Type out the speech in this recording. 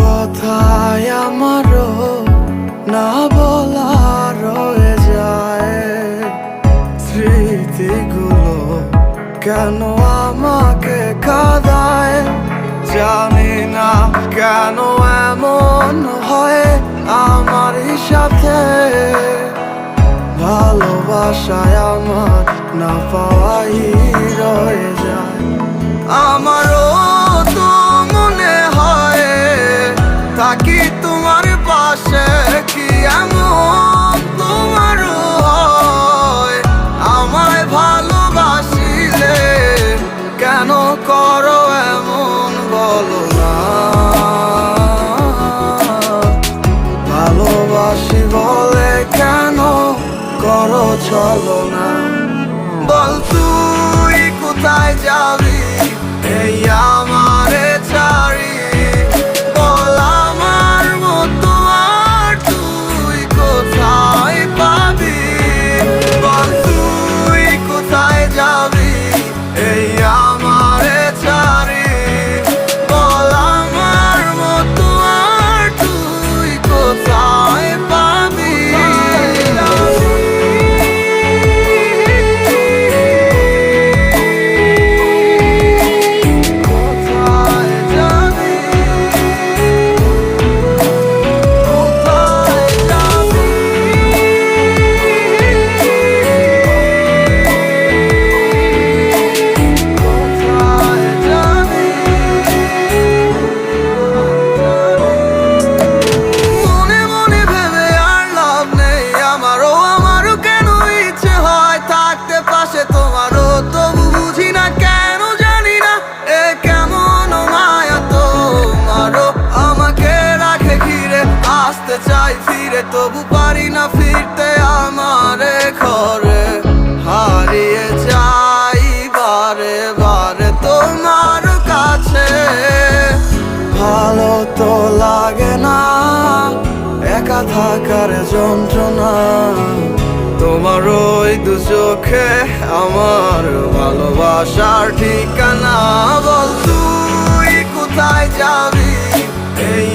কথায় আমারও না বলা রয়ে যায়। স্মৃতিগুলো কেন আমাকে কাঁদায়, জানি না কেন এমন হয় আমার সাথে। ভালোবাসায় আমার না পাওয়াই রয়ে যায়। আমারও তো মনে হয় থাকি তোমার পাশে, কি এমন তোমারও হয়? আমায় ভালোবাসিলে কেন করো এমন বলো না? ভালোবাসি বলে কেন করো চলো না? বল তুই কোথায় যাবি এই আমারে ছাড়ি? বল আমার মতো আর তুই কোথায় পাবি? বল তুই কোথায় যাবি এই আমারে ছাড়ি? বল আমার মতো আর তুই কোথায় পাবি? তোমারও তবু বুঝি না কেন জানি না এ কেমন মায়া তোমারও আমাকে রাখে ঘিরে। আসতে চাই ফিরে তবু পারি না ফিরতে আমারে ঘরে। হারিয়ে যাই বারে বারে তোমার কাছে। ভালো তো লাগে না একা থাকার যন্ত্রণা। তোমার ওই দু চোখে আমার ভালোবাসার ঠিকানা। বল তুই কোথায় যাবি এই